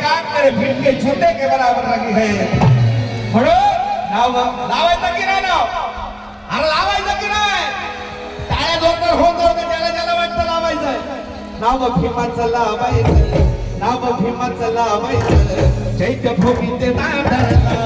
काम मेरे भीड़ के जूते के बराबर लगी है म्हणून नाव लावायचं की नाही नाव अरे लावायचं की नाही टाळ्या जोरदार होत होते त्याला ज्याला वाटतं लावायचं नाव भीमाचं लावायचं नाव भीमाचं लावायचं चैत्यभूमी ते दादरला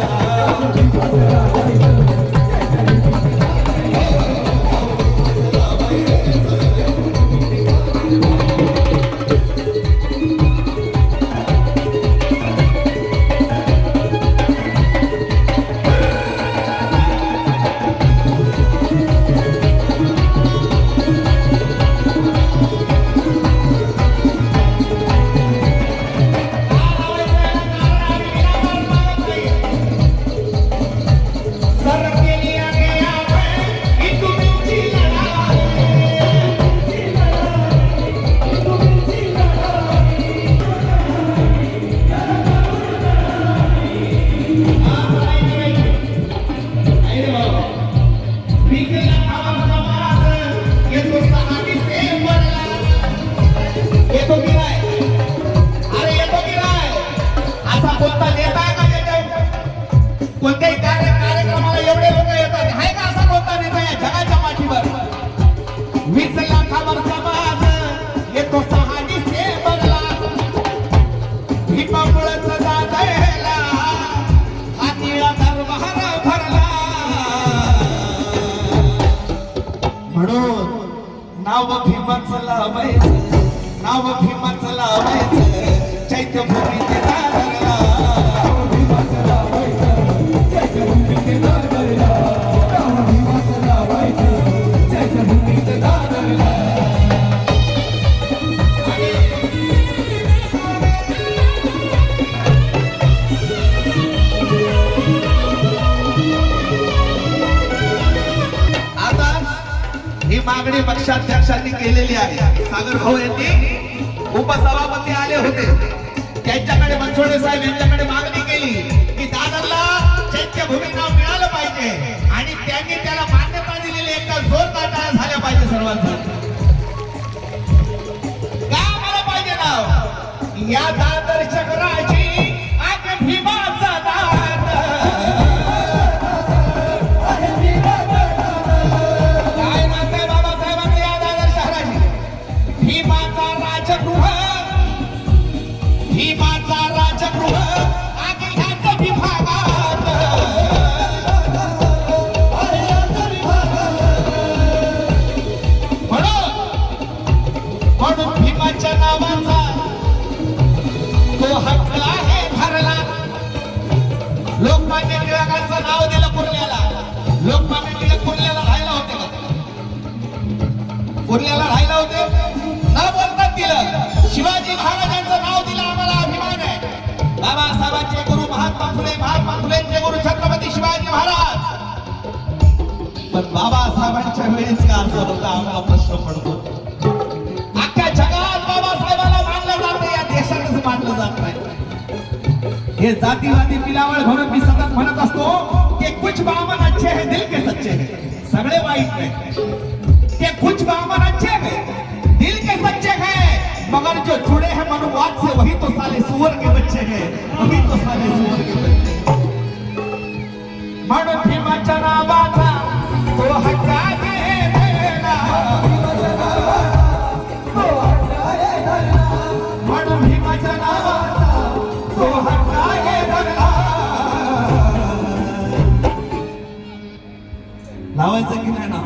कोणत्याही कार्यक्रमाला एवढे लोक येतात आहे का असा कोणता नेता या जगाच्या पाठीवर 20 लाखावर समाज येतो सहानी से बदला भीमामुळेच जातयला हा निळा दरबार भरला म्हणून नाव भीमाचं लावायचं नाव भीमाचं लावायचं चैत्यभूमी ते दादरला ही मागणी पक्षाध्यक्षांनी केलेली आहे सागर भाऊ यांनी उपसभापती आले होते त्यांच्याकडे बनसोडे साहेब यांच्याकडे मागणी केली की दादरला चैत्यभूमी नाव मिळालं पाहिजे आणि त्यांनी त्याला मान्यता दिलेली एकदा जोरदार टाळ्या झाल्या पाहिजे सर्वांसाठी का मला पाहिजे नाव या दादर शहराची आज भीमाचा भीमाचा राजगृह आधी ह्याच विभागात म्हणून भीमाच्या नावाचा तो हक्क आहे धरला लोकमान्य टिळकांचं नाव दिलं कुर्ल्याला लोकमान्य टिळक कुर्ल्याला राहायला होते का कुर्ल्याला राहायला होते न बोलतात दिलं शिवाजी महाराजांचं नाव दिलं आम्हाला अभिमान आहे बाबासाहेबांचे गुरु महात्मा फुलेंचे गुरु छत्रपती शिवाजी महाराज पण बाबासाहेबांच्या वेळेस का असं होतं आम्हाला प्रश्न पडतो अख्ख्या जगात बाबासाहेबांना मानलं जातं या देशातच मानलं जात नाही हे जातीवादी पिलावळ म्हणून मी सतत म्हणत असतो की कुछ बामन अच्छे हैं दिल के सच्चे हैं सगळे वाईट नाही ते कुछ बामन अच्छे हैं दिल के सच्चे हैं मगर जो जुड़े हैं मनुवाद से वही तो साले सुअर के बच्चे हैं वही तो साले सुअर के बच्चे म्हणून भीमाच्या नावाचा तो हक्क आहे धरला म्हणून भीमाच्या नावाचा तो हक्क आहे धरला लावायचं की नाही नाव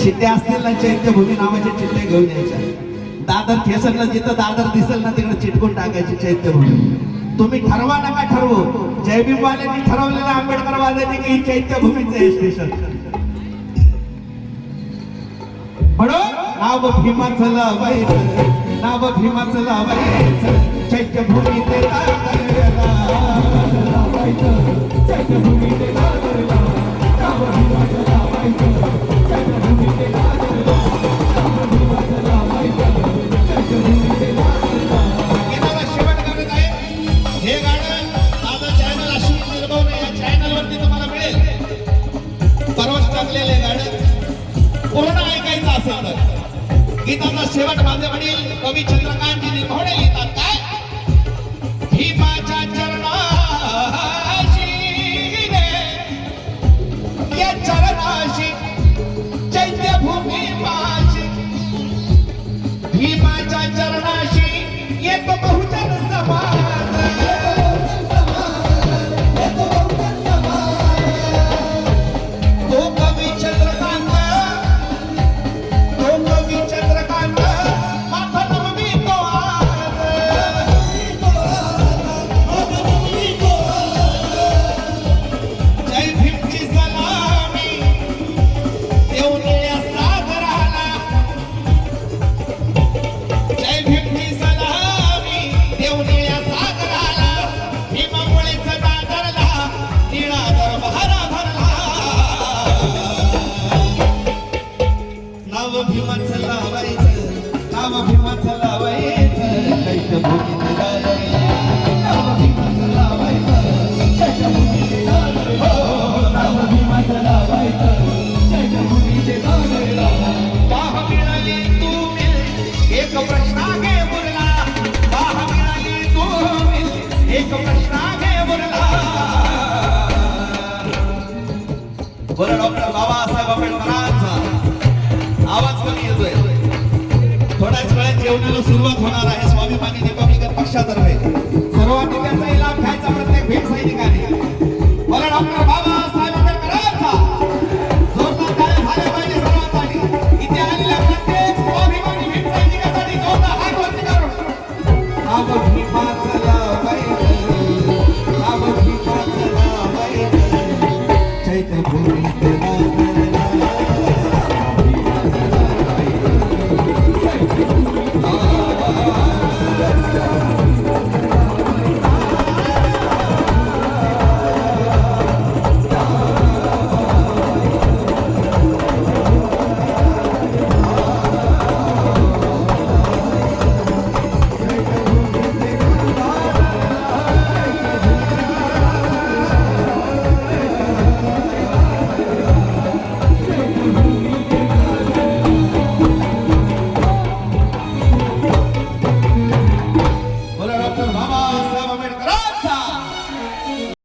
चिठ्ठ्या असतील ना चैत्यभूमी नावाचे चिठ्ठ्या घेऊन यायच्या दादर स्टेशनला जिथं दादर दिसेल ना तिकडे चिटकून टाकायची चैत्यभूमी तुम्ही ठरवा नका ठरवू जयभीमवाल्यांनी ठरवलेलं आंबेडकरवाद्यांनी की चैत्यभूमीचं हे स्टेशन म्हणून नाव भीमाचं लावायचं नाव भीमाचं लावायचं चैत्यभूमी ते दादरला चैत्यभूमी ते दादरला नाव भीमाचं लावायचं चैत्यभूमी ते दादरला नाव भीमाचं लावायचं चैत्यभूमी ते दादरला गीताला शेवट करत आहे हे गाणं माझं चॅनल अश्विन निर्भवणे या चॅनल वरती तुम्हाला मिळेल परवाच टाकलेलं गाणं पूर्ण ऐकायचं असेल तर गीताचा शेवट माझे वडील कवी चंद्रकांतजी निर्भवणे लिहितात काय तुम्ही वाचला पाहिजे